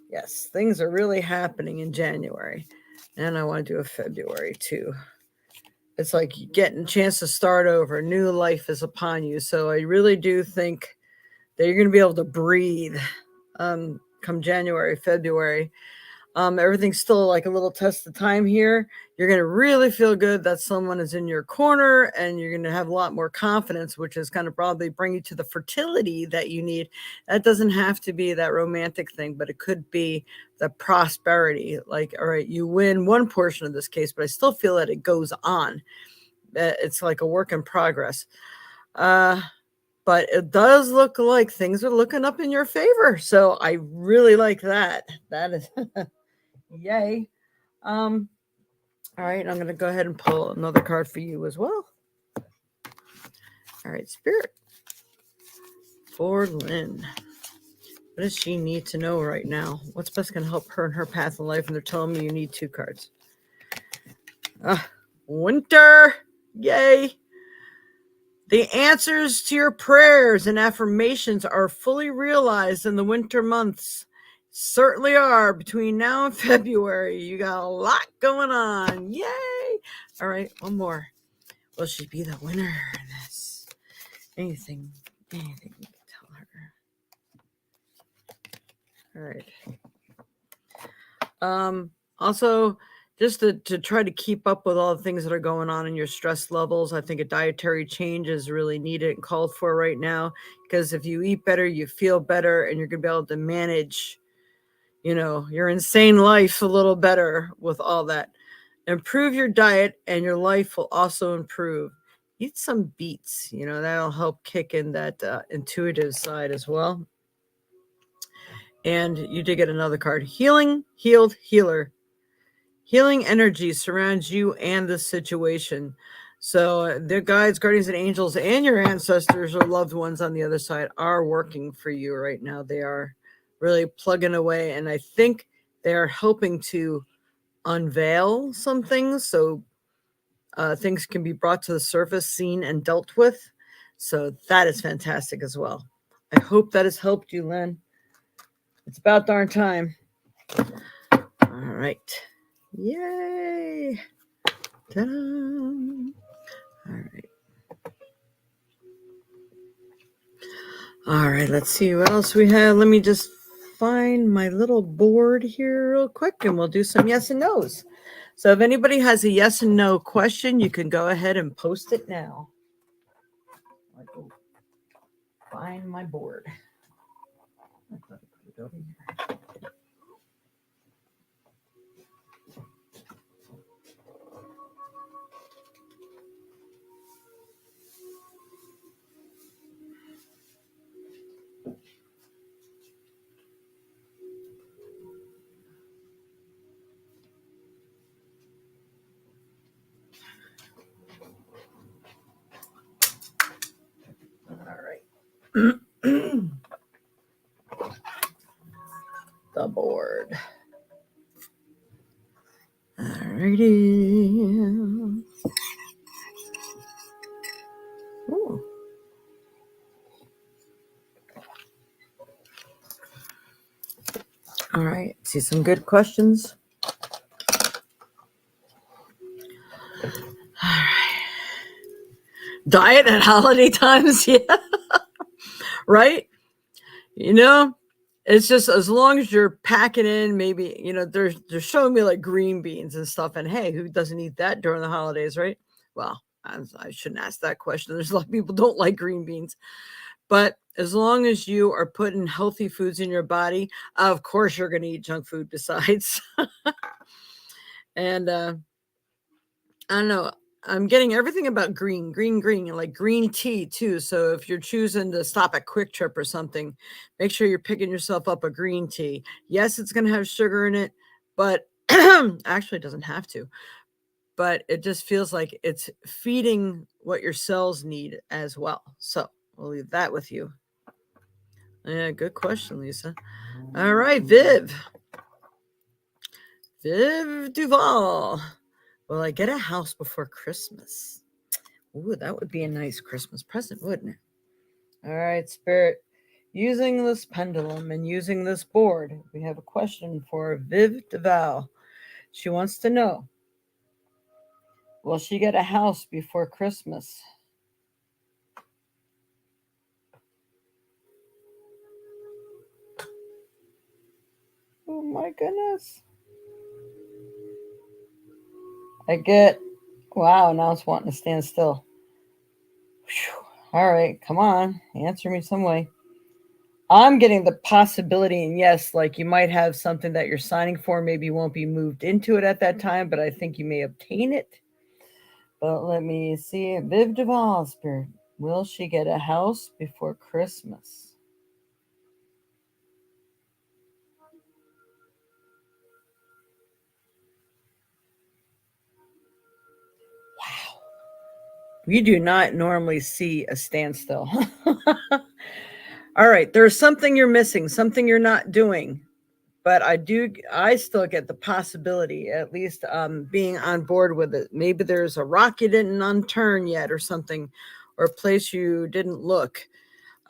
Speaker 1: Yes, things are really happening in January. And I want to do a February too. It's like getting a chance to start over. New life is upon you. So I really do think that you're going to be able to breathe come January, February. Everything's still like a little test of time here. You're going to really feel good that someone is in your corner, and you're going to have a lot more confidence, which is going to probably bring you to the fertility that you need. That doesn't have to be that romantic thing, but it could be the prosperity. Like, all right, you win one portion of this case, but I still feel that it goes on. It's like a work in progress. But it does look like things are looking up in your favor. So I really like that. That is yay. All right, I'm going to go ahead and pull another card for you as well. All right, Spirit. For Lynn. What does she need to know right now? What's best going to help her in her path in life? And they're telling me you need 2 cards. Winter. Yay. The answers to your prayers and affirmations are fully realized in the winter months. Certainly are. Between now and February, you got a lot going on. Yay! All right, one more. Will she be the winner in this? Anything you can tell her. All right. Also, just to try to keep up with all the things that are going on in your stress levels, I think a dietary change is really needed and called for right now, because if you eat better, you feel better, and you're going to be able to manage, your insane life a little better with all that. Improve your diet, and your life will also improve. Eat some beets, that'll help kick in that intuitive side as well. And you did get another card. Healing, healed, healer. Healing energy surrounds you and the situation. So their guides, guardians, and angels, and your ancestors or loved ones on the other side are working for you right now. They are really plugging away, and I think they are helping to unveil some things, so things can be brought to the surface, seen, and dealt with. So that is fantastic as well. I hope that has helped you, Lynn. It's about darn time. All right. Yay. Ta-da. All right. All right, let's see what else we have. Let me just find my little board here real quick, and we'll do some yes and no's. So if anybody has a yes and no question, you can go ahead and post it now. I'll go find my board. I thought I put it over here. All right. The board. Alrighty. Ooh. All right. See some good questions. All right. Diet at holiday times, yeah. Right? It's just as long as you're packing in, maybe, they're showing me like green beans and stuff. And hey, who doesn't eat that during the holidays, right? Well, I shouldn't ask that question. There's a lot of people don't like green beans. But as long as you are putting healthy foods in your body, of course you're going to eat junk food besides. And I don't know. I'm getting everything about green, and like green tea too. So if you're choosing to stop at Quick Trip or something, make sure you're picking yourself up a green tea. Yes, it's going to have sugar in it, but actually it doesn't have to. But it just feels like it's feeding what your cells need as well. So we'll leave that with you. Yeah, good question, Lisa. All right, Viv Duval. Will I get a house before Christmas? Ooh, that would be a nice Christmas present, wouldn't it? All right, Spirit. Using this pendulum and using this board, we have a question for Viv Duval. She wants to know, will she get a house before Christmas? Oh my goodness. I get, wow, now it's wanting to stand still. Whew. All right, come on, answer me some way. I'm getting the possibility, and yes, like you might have something that you're signing for, maybe you won't be moved into it at that time, but I think you may obtain it. But let me see. Viv Duval, Spirit, will she get a house before Christmas? Wow. We do not normally see a standstill. All right, there's something you're missing, something you're not doing. But I still get the possibility, at least being on board with it. Maybe there's a rock you didn't unturn yet or something, or a place you didn't look,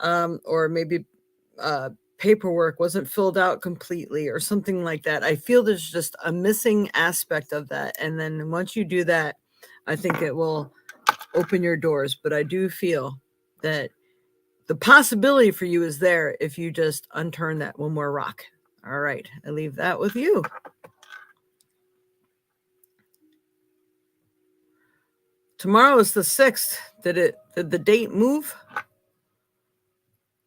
Speaker 1: or maybe paperwork wasn't filled out completely or something like that. I feel there's just a missing aspect of that. And then once you do that, I think it will open your doors. But I do feel that the possibility for you is there if you just unturn that one more rock. All right, I leave that with you. Tomorrow is the 6th. Did the date move?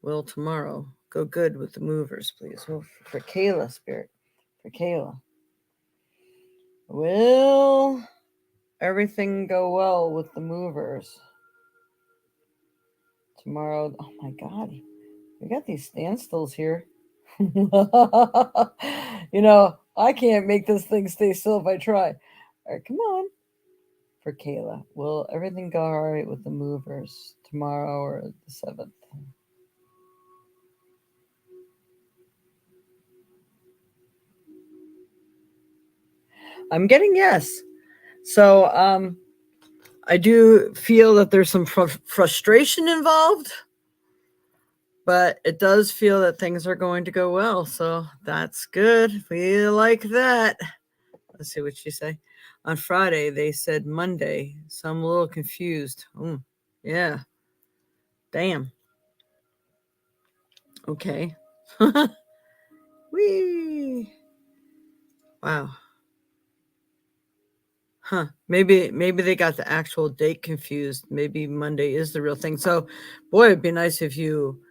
Speaker 1: Will tomorrow go good with the movers, please? Well, for Kayla, Spirit. For Kayla. Will everything go well with the movers? Tomorrow, oh my God. We got these standstills here. I can't make this thing stay still if I try. All right, come on. For Kayla, will everything go all right with the movers tomorrow or the 7th? I'm getting yes. So I do feel that there's some frustration involved, but it does feel that things are going to go well. So that's good. We like that. Let's see what she say. On Friday, they said Monday. So I'm a little confused. Yeah. Damn. Okay. Wee. Wow. Huh. Maybe they got the actual date confused. Maybe Monday is the real thing. So, boy, it'd be nice if you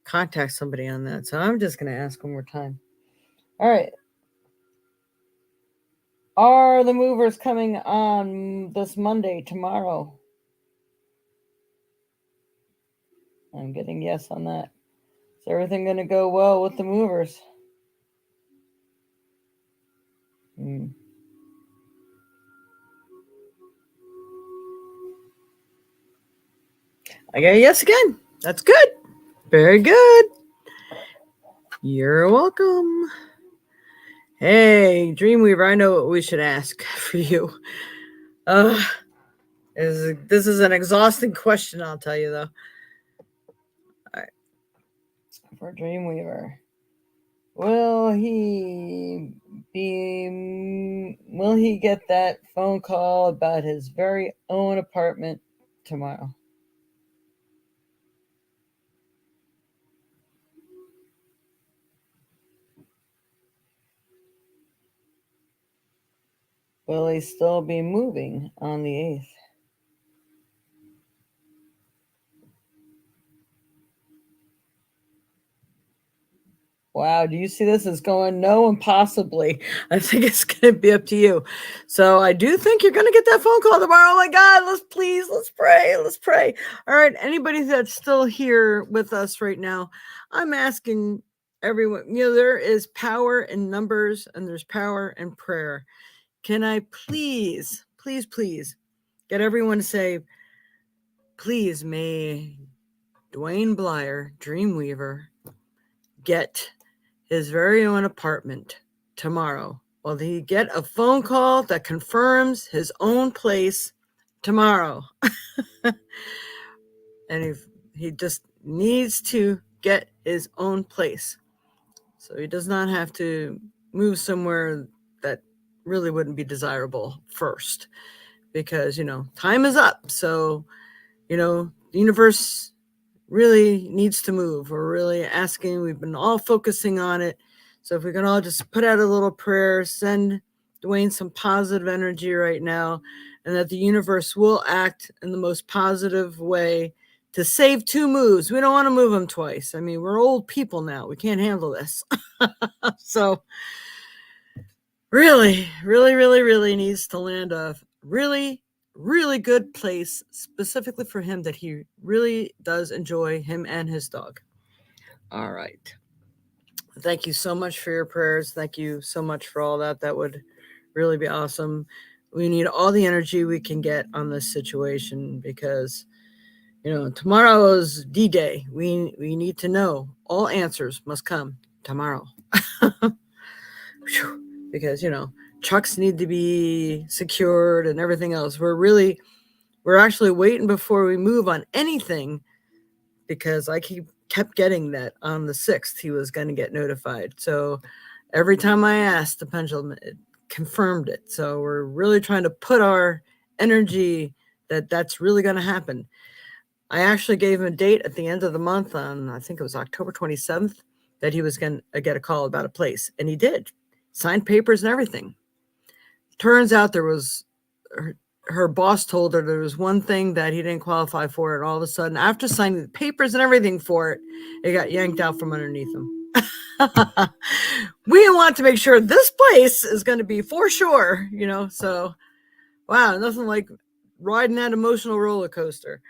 Speaker 1: contact somebody on that. So I'm just going to ask one more time. All right. Are the movers coming on this Monday, tomorrow? I'm getting yes on that. Is everything going to go well with the movers? I got a yes again. That's good. Very good. You're welcome. Hey, Dreamweaver, I know what we should ask for you. This is an exhausting question, I'll tell you, though. All right. For Dreamweaver, will he get that phone call about his very own apartment tomorrow? Will he still be moving on the 8th? Wow, do you see this as going no and possibly? I think it's going to be up to you. So I do think you're going to get that phone call tomorrow. Oh my God, let's pray. All right, anybody that's still here with us right now, I'm asking everyone, there is power in numbers and there's power in prayer. Can I please get everyone to say, please may Dwayne Blyer, Dreamweaver, get his very own apartment tomorrow. Will he get a phone call that confirms his own place tomorrow? And he just needs to get his own place. So he does not have to move somewhere that really wouldn't be desirable first, because, time is up. So, the universe really needs to move. We're really asking, we've been all focusing on it. So if we can all just put out a little prayer, send Dwayne some positive energy right now, and that the universe will act in the most positive way to save 2 moves. We don't want to move them twice. I mean, we're old people now. We can't handle this. So really, really, really, really needs to land a really, really good place specifically for him that he really does enjoy, him and his dog. All right. Thank you so much for your prayers. Thank you so much for all that. That would really be awesome. We need all the energy we can get on this situation because, tomorrow is D-Day. We need to know. All answers must come tomorrow. Because, trucks need to be secured and everything else. We're actually waiting before we move on anything, because I kept getting that on the 6th he was going to get notified. So every time I asked, the pendulum, it confirmed it. So we're really trying to put our energy that that's really going to happen. I actually gave him a date at the end of the month on, I think it was October 27th, that he was going to get a call about a place. And he did. Signed papers and everything. Turns out there was, her boss told her there was one thing that he didn't qualify for, and all of a sudden, after signing the papers and everything for it, it got yanked out from underneath him. We want to make sure this place is going to be for sure, so wow, nothing like riding that emotional roller coaster.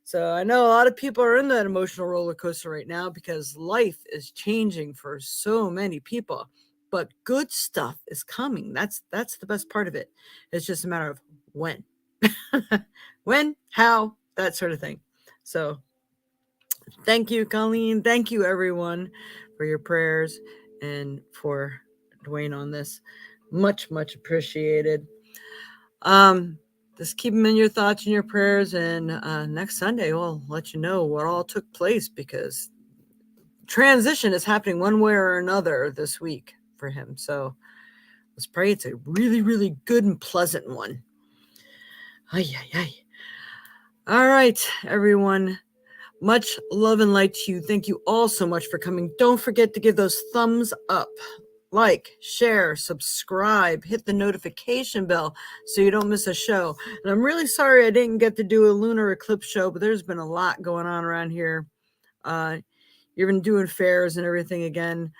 Speaker 1: So I know a lot of people are in that emotional roller coaster right now because life is changing for so many people, but good stuff is coming. That's the best part of it. It's just a matter of when, when, how, that sort of thing. So thank you, Colleen. Thank you, everyone, for your prayers and for Dwayne on this. Much, much appreciated. Just keep them in your thoughts and your prayers. And next Sunday, we'll let you know what all took place, because transition is happening one way or another this week for him. So let's pray it's a really, really good and pleasant one. Ay, ay, ay. All right, everyone. Much love and light to you. Thank you all so much for coming. Don't forget to give those thumbs up. Like, share, subscribe, hit the notification bell so you don't miss a show. And I'm really sorry I didn't get to do a lunar eclipse show, but there's been a lot going on around here. You've been doing fairs and everything again.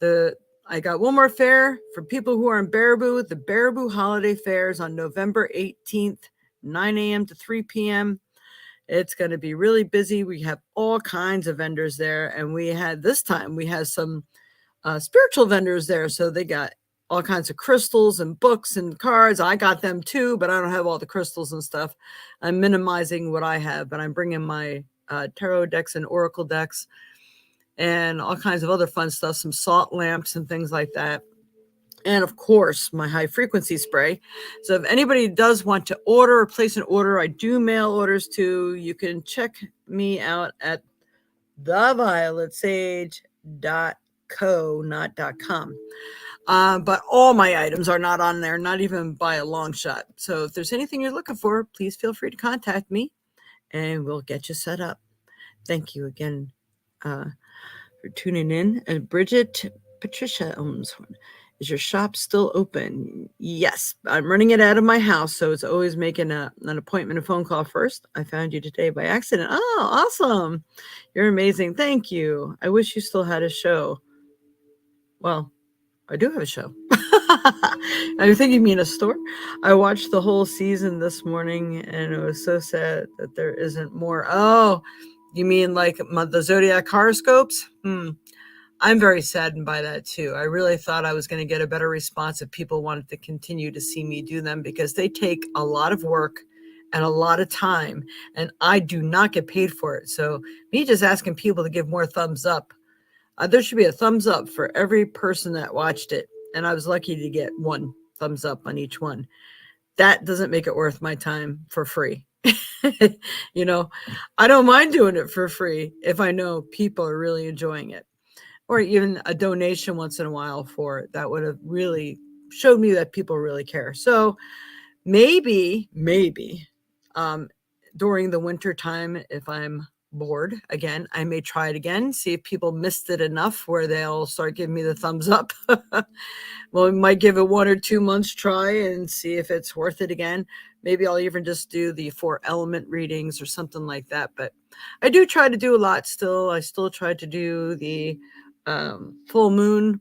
Speaker 1: I got one more fair for people who are in Baraboo. The Baraboo Holiday Fair is on November 18th, 9 a.m. to 3 p.m. It's going to be really busy. We have all kinds of vendors there. And we had some spiritual vendors there. So they got all kinds of crystals and books and cards. I got them too, but I don't have all the crystals and stuff. I'm minimizing what I have, but I'm bringing my tarot decks and oracle decks and all kinds of other fun stuff, some salt lamps and things like that. And of course, my high frequency spray. So if anybody does want to order or place an order, I do mail orders too. You can check me out at thevioletsage.co, not .com. But all my items are not on there, not even by a long shot. So if there's anything you're looking for, please feel free to contact me and we'll get you set up. Thank you again for tuning in. And Bridget Patricia owns one. Is your shop still open? Yes, I'm running it out of my house, so it's always making an appointment, a phone call first. I found you today by accident. Oh, awesome. You're amazing. Thank you. I wish you still had a show. Well, I do have a show. I think you mean a store. I watched the whole season this morning, and it was so sad that there isn't more. Oh, you mean like the Zodiac horoscopes? I'm very saddened by that too. I really thought I was going to get a better response if people wanted to continue to see me do them, because they take a lot of work and a lot of time, and I do not get paid for it. So me just asking people to give more thumbs up There should be a thumbs up for every person that watched it. And I was lucky to get 1 thumbs up on each one. That doesn't make it worth my time for free. You know, I don't mind doing it for free if I know people are really enjoying it, or even a donation once in a while for it. That would have really showed me that people really care. So maybe during the winter time, if I'm bored again, I may try it again, see if people missed it enough where they'll start giving me the thumbs up. Well, we might give it 1 or 2 months try and see if it's worth it again. Maybe I'll even just do the 4 element readings or something like that. But I do try to do a lot still. I still try to do the full moon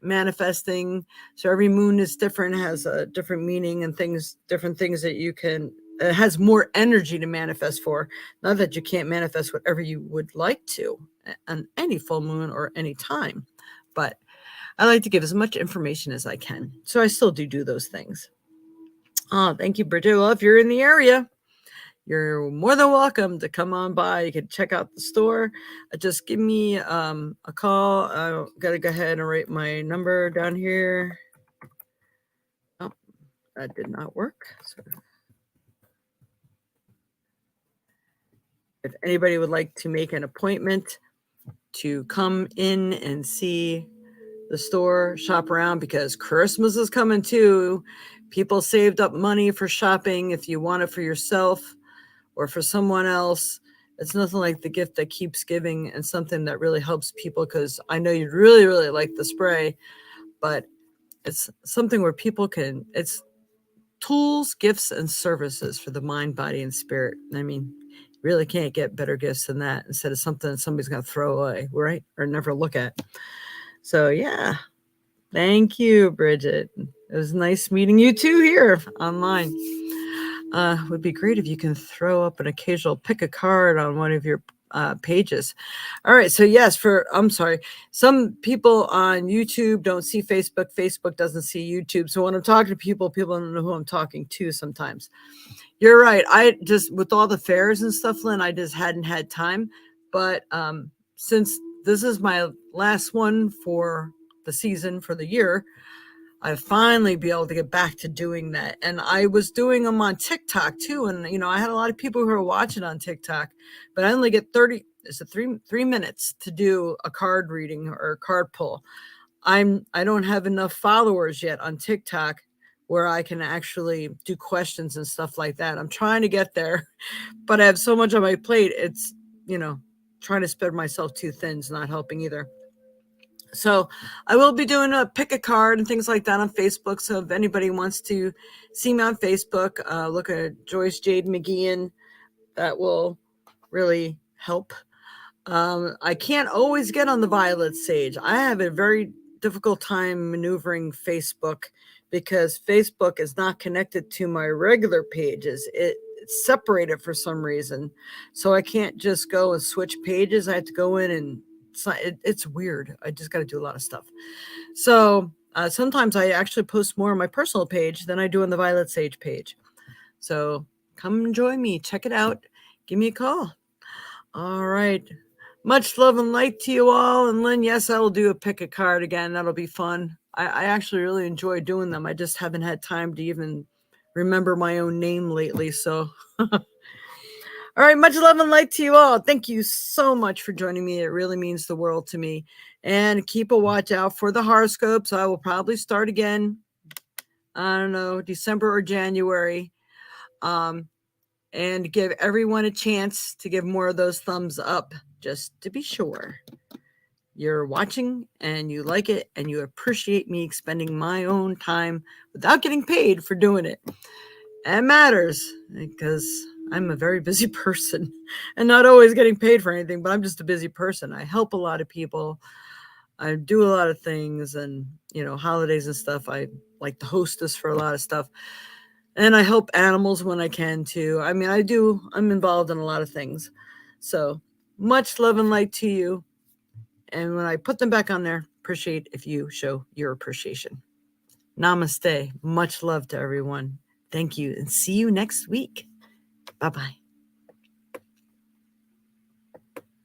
Speaker 1: manifesting. So every moon is different, has a different meaning and different things that you can, it has more energy to manifest for. Not that you can't manifest whatever you would like to on any full moon or any time, but I like to give as much information as I can. So I still do those things. Oh, thank you, Bridget. Well, if you're in the area, you're more than welcome to come on by. You can check out the store. Just give me a call. I got to go ahead and write my number down here. Oh, that did not work. So if anybody would like to make an appointment to come in and see the store, shop around, because Christmas is coming too. People saved up money for shopping. If you want it for yourself or for someone else, it's nothing like the gift that keeps giving and something that really helps people, because I know you'd really, really like the spray, but it's something where people can, it's tools, gifts, and services for the mind, body, and spirit. I mean, you really can't get better gifts than that instead of something that somebody's going to throw away, right? Or never look at. So, yeah. Thank you, Bridget. It was nice meeting you too here online. Would be great if you can throw up an occasional pick a card on one of your pages. All right. So yes, I'm sorry. Some people on YouTube don't see Facebook. Facebook doesn't see YouTube. So when I'm talking to people don't know who I'm talking to sometimes. You're right. I just, with all the fairs and stuff, Lynn, I just hadn't had time. But since this is my last one for the season, for the year, I finally be able to get back to doing that. And I was doing them on TikTok too. And, you know, I had a lot of people who are watching on TikTok, but I only get 3 minutes to do a card reading or a card pull. I don't have enough followers yet on TikTok where I can actually do questions and stuff like that. I'm trying to get there, but I have so much on my plate. It's, you know, trying to spread myself too thin is not helping either. So I will be doing a pick a card and things like that on Facebook. So if anybody wants to see me on Facebook, look at Joyce Jade McGeehan. That will really help. I can't always get on the Violet Sage. I have a very difficult time maneuvering Facebook because Facebook is not connected to my regular pages. It's separated for some reason. So I can't just go and switch pages. I have to go in and it's weird. I just got to do a lot of stuff. So sometimes I actually post more on my personal page than I do on the Violet Sage page. So come join me. Check it out. Give me a call. All right. Much love and light to you all. And Lynn, yes, I will do a pick a card again. That'll be fun. I actually really enjoy doing them. I just haven't had time to even remember my own name lately. So all right, much love and light to you all. Thank you so much for joining me. It really means the world to me. And keep a watch out for the horoscopes. I will probably start again, I don't know, December or January. And give everyone a chance to give more of those thumbs up, just to be sure you're watching and you like it and you appreciate me spending my own time without getting paid for doing it. It matters because I'm a very busy person and not always getting paid for anything, but I'm just a busy person. I help a lot of people. I do a lot of things, and, you know, holidays and stuff. I like the hostess for a lot of stuff, and I help animals when I can too. I mean, I'm involved in a lot of things. So much love and light to you. And when I put them back on there, appreciate if you show your appreciation. Namaste. Much love to everyone. Thank you, and see you next week. Bye-bye.